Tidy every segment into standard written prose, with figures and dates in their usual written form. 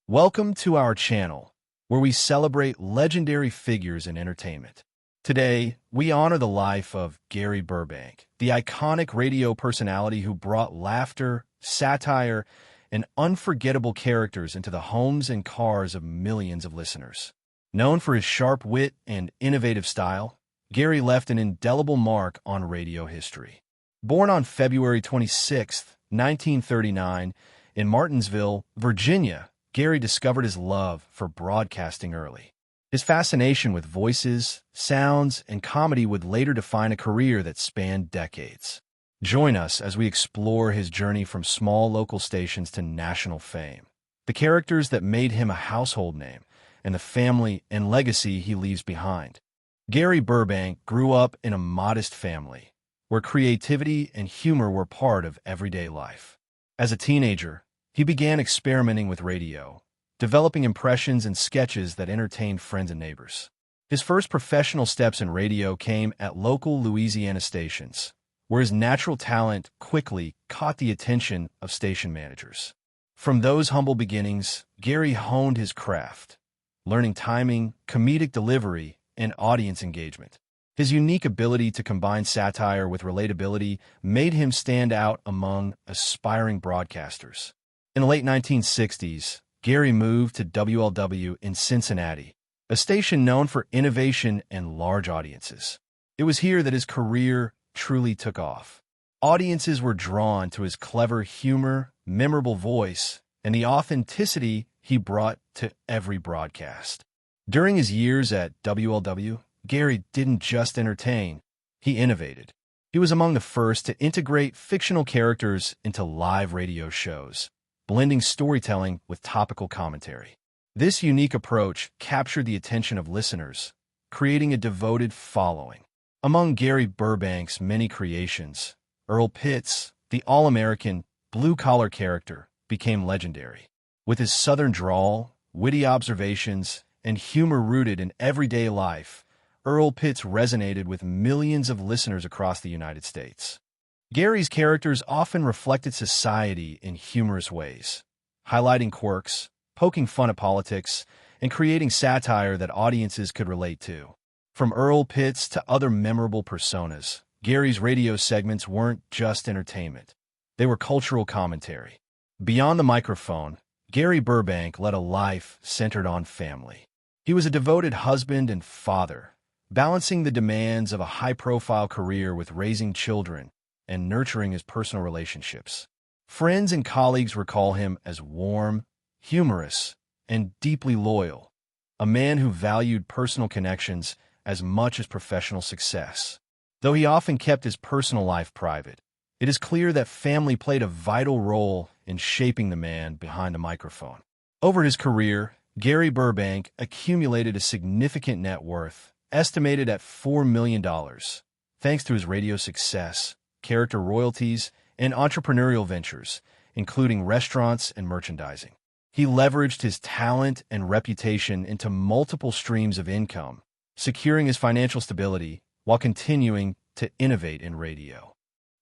Welcome to our channel, where we celebrate legendary figures in entertainment. Today, we honor the life of Gary Burbank, the iconic radio personality who brought laughter, satire, and unforgettable characters into the homes and cars of millions of listeners. Known for his sharp wit and innovative style, Gary left an indelible mark on radio history. Born on February 26, 1939, in Martinsville, Virginia, Gary discovered his love for broadcasting early. His fascination with voices, sounds, and comedy would later define a career that spanned decades. Join us as we explore his journey from small local stations to national fame, the characters that made him a household name, and the family and legacy he leaves behind. Gary Burbank grew up in a modest family, where creativity and humor were part of everyday life. As a teenager, he began experimenting with radio, developing impressions and sketches that entertained friends and neighbors. His first professional steps in radio came at local Louisiana stations, where his natural talent quickly caught the attention of station managers. From those humble beginnings, Gary honed his craft, learning timing, comedic delivery, and audience engagement. His unique ability to combine satire with relatability made him stand out among aspiring broadcasters. In the late 1960s, Gary moved to WLW in Cincinnati, a station known for innovation and large audiences. It was here that his career truly took off. Audiences were drawn to his clever humor, memorable voice, and the authenticity he brought to every broadcast. During his years at WLW, Gary didn't just entertain, he innovated. He was among the first to integrate fictional characters into live radio shows, blending storytelling with topical commentary. This unique approach captured the attention of listeners, creating a devoted following. Among Gary Burbank's many creations, Earl Pitts, the all-American, blue-collar character, became legendary. With his southern drawl, witty observations, and humor rooted in everyday life, Earl Pitts resonated with millions of listeners across the United States. Gary's characters often reflected society in humorous ways, highlighting quirks, poking fun at politics, and creating satire that audiences could relate to. From Earl Pitts to other memorable personas, Gary's radio segments weren't just entertainment. They were cultural commentary. Beyond the microphone, Gary Burbank led a life centered on family. He was a devoted husband and father, balancing the demands of a high-profile career with raising children and nurturing his personal relationships. Friends and colleagues recall him as warm, humorous, and deeply loyal, a man who valued personal connections as much as professional success. Though he often kept his personal life private, it is clear that family played a vital role in shaping the man behind the microphone. Over his career, Gary Burbank accumulated a significant net worth, estimated at $4 million, thanks to his radio success, character royalties, and entrepreneurial ventures, including restaurants and merchandising. He leveraged his talent and reputation into multiple streams of income, securing his financial stability while continuing to innovate in radio.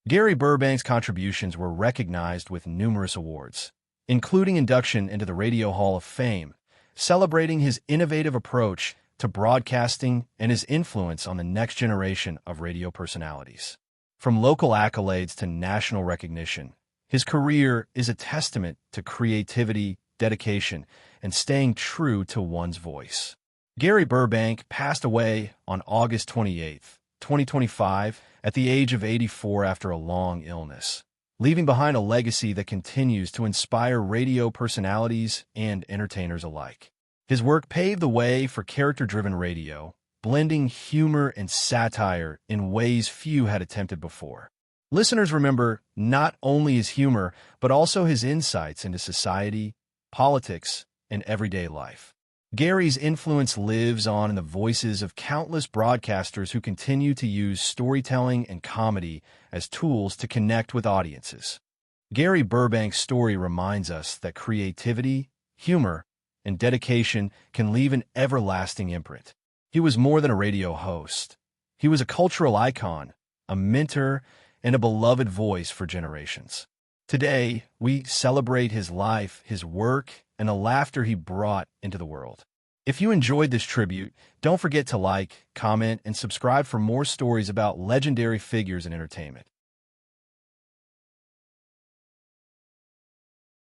Gary Burbank's contributions were recognized with numerous awards, including induction into the Radio Hall of Fame, celebrating his innovative approach to broadcasting and his influence on the next generation of radio personalities. From local accolades to national recognition, his career is a testament to creativity, dedication, and staying true to one's voice. Gary Burbank passed away on August 28, 2025, at the age of 84 after a long illness, leaving behind a legacy that continues to inspire radio personalities and entertainers alike. His work paved the way for character-driven radio, blending humor and satire in ways few had attempted before. Listeners remember not only his humor, but also his insights into society, politics, and everyday life. Gary's influence lives on in the voices of countless broadcasters who continue to use storytelling and comedy as tools to connect with audiences. Gary Burbank's story reminds us that creativity, humor, and dedication can leave an everlasting imprint. He was more than a radio host. He was a cultural icon, a mentor, and a beloved voice for generations. Today, we celebrate his life, his work, and the laughter he brought into the world. If you enjoyed this tribute, don't forget to like, comment, and subscribe for more stories about legendary figures in entertainment.